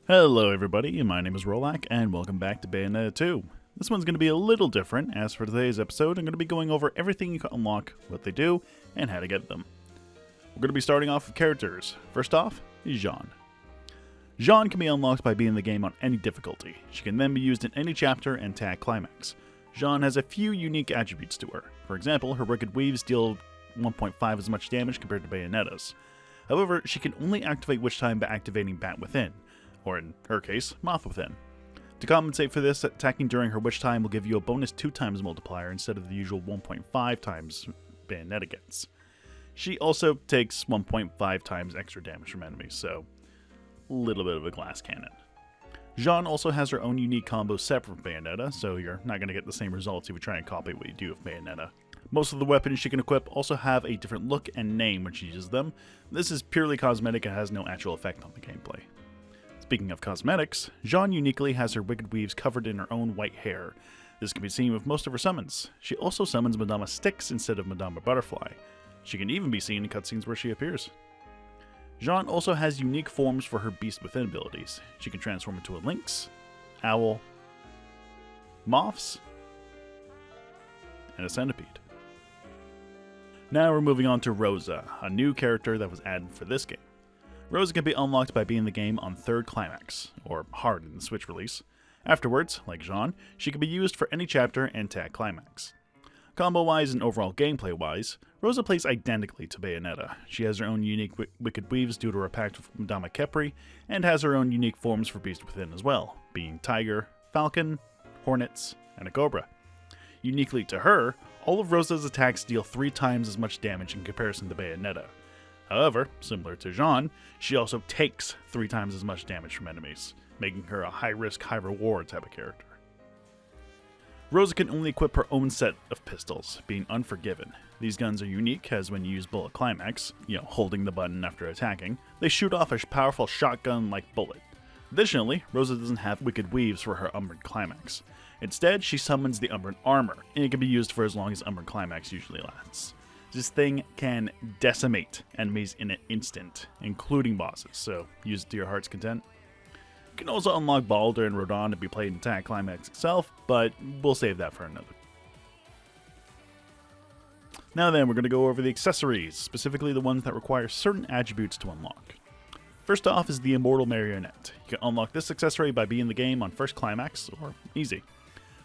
Hello everybody, my name is Rolak, and welcome back to Bayonetta 2. This one's going to be a little different, as for today's episode I'm going to be going over everything you can unlock, what they do, and how to get them. We're going to be starting off with characters. First off is Jeanne. Jeanne can be unlocked by beating the game on any difficulty. She can then be used in any chapter and tag climax. Jeanne has a few unique attributes to her. For example, her Wicked Weaves deal 1.5 as much damage compared to Bayonetta's. However, she can only activate Witch Time by activating Bat Within, or in her case, Moth Within. To compensate for this, attacking during her Witch Time will give you a bonus 2 times multiplier instead of the usual 1.5 times Bayonetta gets. She also takes 1.5 times extra damage from enemies, so a little bit of a glass cannon. Jeanne also has her own unique combo separate from Bayonetta, so you're not going to get the same results if you try and copy what you do with Bayonetta. Most of the weapons she can equip also have a different look and name when she uses them. This is purely cosmetic and has no actual effect on the gameplay. Speaking of cosmetics, Jeanne uniquely has her Wicked Weaves covered in her own white hair. This can be seen with most of her summons. She also summons Madama Styx instead of Madama Butterfly. She can even be seen in cutscenes where she appears. Jeanne also has unique forms for her Beast Within abilities. She can transform into a lynx, owl, moths, and a centipede. Now we're moving on to Rosa, a new character that was added for this game. Rosa can be unlocked by beating the game on 3rd Climax, or Hard in the Switch release. Afterwards, like Jeanne, she can be used for any chapter and tag climax. Combo-wise and overall gameplay-wise, Rosa plays identically to Bayonetta. She has her own unique Wicked Weaves due to her pact with Madama Kepri, and has her own unique forms for Beast Within as well, being Tiger, Falcon, Hornets, and a Cobra. Uniquely to her, all of Rosa's attacks deal 3 times as much damage in comparison to Bayonetta. However, similar to Jeanne, she also takes 3 times as much damage from enemies, making her a high-risk, high-reward type of character. Rosa can only equip her own set of pistols, being Unforgiven. These guns are unique, as when you use Bullet Climax, holding the button after attacking, they shoot off a powerful shotgun-like bullet. Additionally, Rosa doesn't have Wicked Weaves for her Umbran Climax. Instead, she summons the Umbran Armor, and it can be used for as long as Umbran Climax usually lasts. This thing can decimate enemies in an instant, including bosses, so use it to your heart's content. You can also unlock Balder and Rodin to be played in Tag Climax itself, but we'll save that for another. Now then, we're going to go over the accessories, specifically the ones that require certain attributes to unlock. First off is the Immortal Marionette. You can unlock this accessory by beating the game on 1st Climax, or Easy.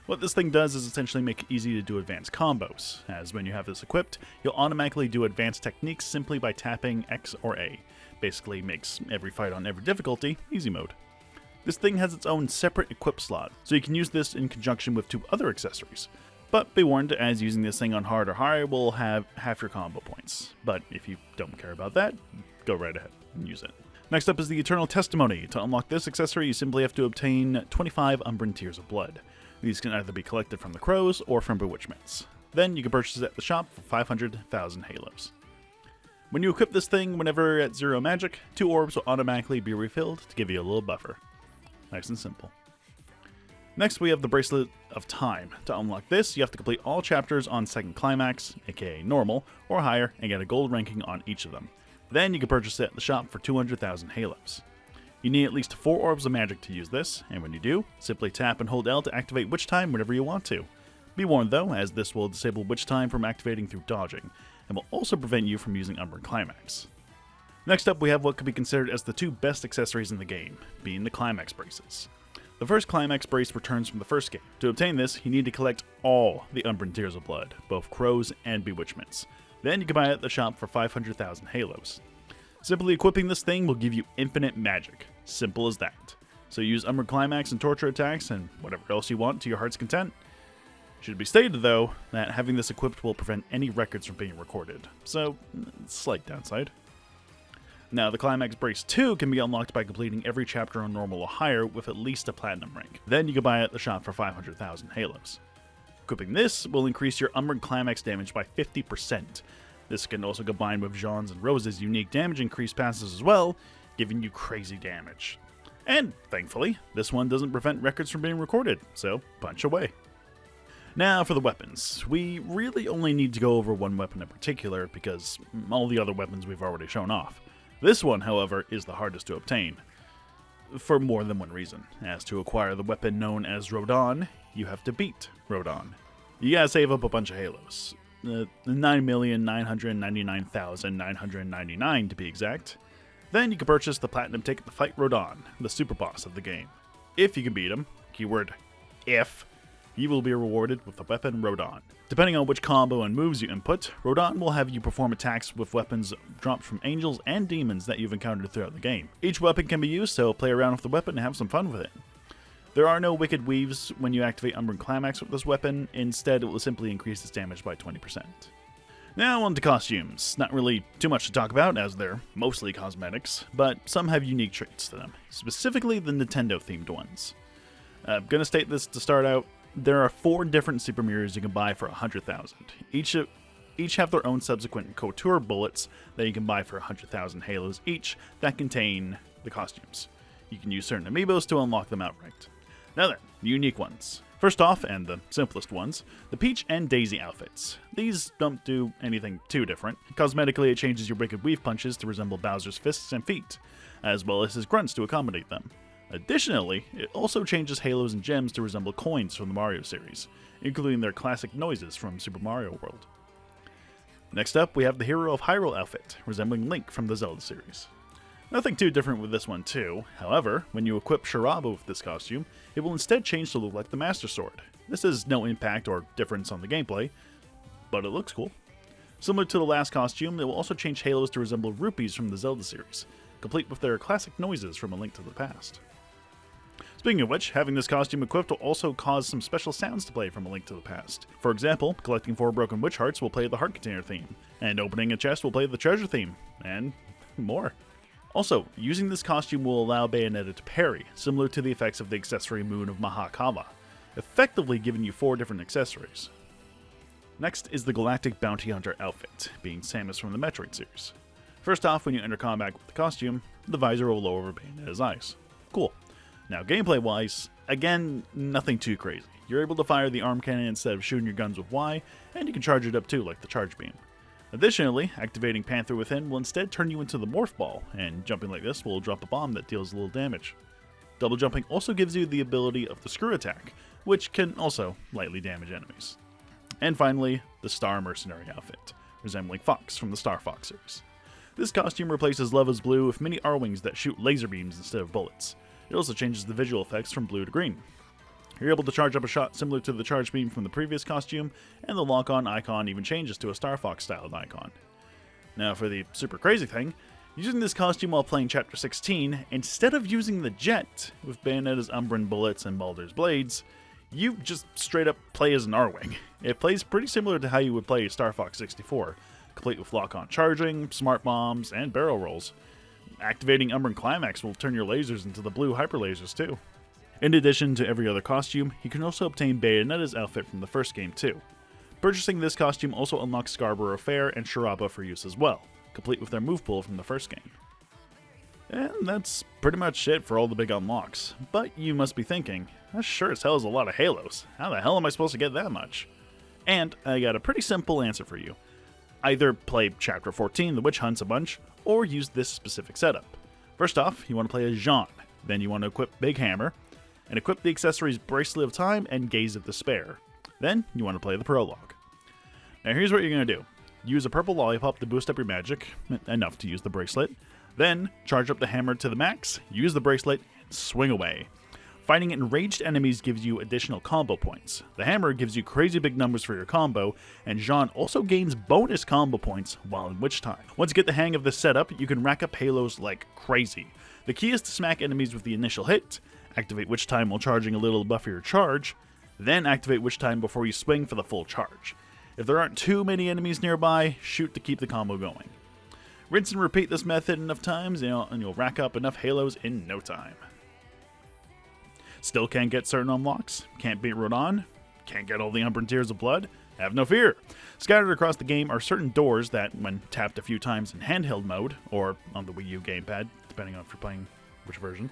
What this thing does is essentially make it easy to do advanced combos, as when you have this equipped, you'll automatically do advanced techniques simply by tapping X or A. Basically makes every fight on every difficulty easy mode. This thing has its own separate equip slot, so you can use this in conjunction with 2 other accessories. But be warned, as using this thing on hard or high will have half your combo points. But if you don't care about that, go right ahead and use it. Next up is the Eternal Testimony. To unlock this accessory, you simply have to obtain 25 Umbran Tears of Blood. These can either be collected from the crows or from bewitchments. Then you can purchase it at the shop for 500,000 halos. When you equip this thing whenever at 0 magic, 2 orbs will automatically be refilled to give you a little buffer. Nice and simple. Next we have the Bracelet of Time. To unlock this, you have to complete all chapters on 2nd Climax, aka normal, or higher, and get a gold ranking on each of them. Then you can purchase it at the shop for 200,000 halos. You need at least 4 orbs of magic to use this, and when you do, simply tap and hold L to activate Witch Time whenever you want to. Be warned though, as this will disable Witch Time from activating through dodging, and will also prevent you from using Umbran Climax. Next up we have what could be considered as the 2 best accessories in the game, being the Climax Braces. The 1st Climax Brace returns from the first game. To obtain this, you need to collect all the Umbran Tears of Blood, both crows and bewitchments. Then you can buy it at the shop for 500,000 halos. Simply equipping this thing will give you infinite magic. Simple as that. So use Umbran Climax and Torture attacks and whatever else you want to your heart's content. Should be stated though, that having this equipped will prevent any records from being recorded. So, slight downside. Now, the Climax Brace 2 can be unlocked by completing every chapter on normal or higher with at least a platinum rank. Then you can buy it at the shop for 500,000 halos. Equipping this will increase your Umbran Climax damage by 50%. This can also combine with Jeanne's and Rosa's unique damage increase passes as well, giving you crazy damage. And, thankfully, this one doesn't prevent records from being recorded, so punch away. Now for the weapons. We really only need to go over one weapon in particular because all the other weapons we've already shown off. This one, however, is the hardest to obtain. for more than one reason. As to acquire the weapon known as Rodin, you have to beat Rodin. You gotta save up a bunch of halos. 9,999,999 to be exact. Then you can purchase the platinum ticket to fight Rodin, the super boss of the game. If you can beat him, keyword if, you will be rewarded with the weapon Rodin. Depending on which combo and moves you input, Rodin will have you perform attacks with weapons dropped from angels and demons that you've encountered throughout the game. Each weapon can be used, so play around with the weapon and have some fun with it. There are no wicked weaves when you activate Umbran Climax with this weapon, instead it will simply increase its damage by 20%. Now on to costumes. Not really too much to talk about as they're mostly cosmetics, but some have unique traits to them, specifically the Nintendo themed ones. I'm gonna state this to start out. There are 4 different super mirrors you can buy for 100,000. Each have their own subsequent couture bullets that you can buy for 100,000 halos each that contain the costumes. You can use certain amiibos to unlock them outright. Now then, the unique ones. First off, and the simplest ones, the Peach and Daisy outfits. These don't do anything too different. Cosmetically, it changes your Wicked Weave punches to resemble Bowser's fists and feet, as well as his grunts to accommodate them. Additionally, it also changes halos and gems to resemble coins from the Mario series, including their classic noises from Super Mario World. Next up, we have the Hero of Hyrule outfit, resembling Link from the Zelda series. Nothing too different with this one too. However, when you equip Shirabo with this costume, it will instead change to look like the Master Sword. This has no impact or difference on the gameplay, but it looks cool. Similar to the last costume, it will also change halos to resemble rupees from the Zelda series, complete with their classic noises from A Link to the Past. Speaking of which, having this costume equipped will also cause some special sounds to play from A Link to the Past. For example, collecting 4 broken witch hearts will play the heart container theme, and opening a chest will play the treasure theme, and more. Also, using this costume will allow Bayonetta to parry, similar to the effects of the accessory Moon of Mahakava, effectively giving you 4 different accessories. Next is the Galactic Bounty Hunter outfit, being Samus from the Metroid series. First off, when you enter combat with the costume, the visor will lower over Bayonetta's eyes. Cool. Now, gameplay-wise, again, nothing too crazy. You're able to fire the arm cannon instead of shooting your guns with Y, and you can charge it up too, like the charge beam. Additionally, activating Panther Within will instead turn you into the Morph Ball, and jumping like this will drop a bomb that deals a little damage. Double jumping also gives you the ability of the Screw Attack, which can also lightly damage enemies. And finally, the Star Mercenary outfit, resembling Fox from the Star Fox series. This costume replaces Love is Blue with mini R-Wings that shoot laser beams instead of bullets. It also changes the visual effects from blue to green. You're able to charge up a shot similar to the charge beam from the previous costume, and the lock-on icon even changes to a Star Fox-styled icon. Now for the super crazy thing, using this costume while playing Chapter 16, instead of using the jet with Bayonetta's Umbran bullets and Baldur's blades, you just straight up play as an R-Wing. It plays pretty similar to how you would play Star Fox 64, complete with lock-on charging, smart bombs, and barrel rolls. Activating Umbran Climax will turn your lasers into the blue hyper lasers too. In addition to every other costume, you can also obtain Bayonetta's outfit from the first game too. Purchasing this costume also unlocks Scarborough Fair and Shirabo for use as well, complete with their move pool from the first game. And that's pretty much it for all the big unlocks. But you must be thinking, that sure as hell is a lot of halos. How the hell am I supposed to get that much? And I got a pretty simple answer for you. Either play Chapter 14, The Witch Hunts a bunch, or use this specific setup. First off, you want to play as Jeanne, then you want to equip Big Hammer, and equip the accessories Bracelet of Time and Gaze of Despair. Then you want to play the prologue. Now here's what you're going to do. Use a purple lollipop to boost up your magic, enough to use the bracelet. Then charge up the hammer to the max, use the bracelet, and swing away. Fighting enraged enemies gives you additional combo points. The hammer gives you crazy big numbers for your combo, and Jeanne also gains bonus combo points while in Witch Time. Once you get the hang of this setup, you can rack up halos like crazy. The key is to smack enemies with the initial hit, activate Witch Time while charging a little above your charge, then activate Witch Time before you swing for the full charge. If there aren't too many enemies nearby, shoot to keep the combo going. Rinse and repeat this method enough times, and you'll rack up enough halos in no time. Still can't get certain unlocks? Can't beat Rodin? Can't get all the Umbran Tears of Blood? Have no fear! Scattered across the game are certain doors that, when tapped a few times in handheld mode, or on the Wii U gamepad, depending on if you're playing which version,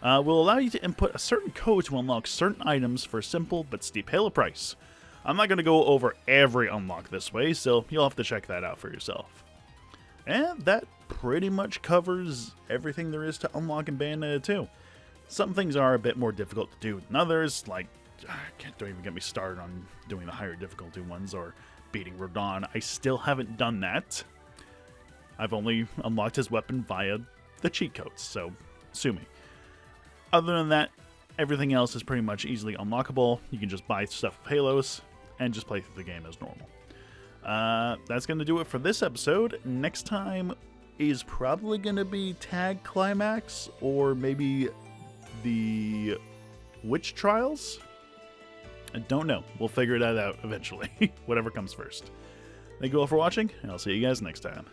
will allow you to input a certain code to unlock certain items for a simple but steep halo price. I'm not going to go over every unlock this way, so you'll have to check that out for yourself. And that pretty much covers everything there is to unlock in Bayonetta 2. Some things are a bit more difficult to do than others, like, don't even get me started on doing the higher difficulty ones or beating Rodin. I still haven't done that. I've only unlocked his weapon via the cheat codes, so sue me. Other than that, everything else is pretty much easily unlockable. You can just buy stuff with halos and just play through the game as normal. That's going to do it for this episode. Next time is probably going to be Tag Climax or maybe the Witch Trials? I don't know. We'll figure that out eventually. Whatever comes first. Thank you all for watching, and I'll see you guys next time.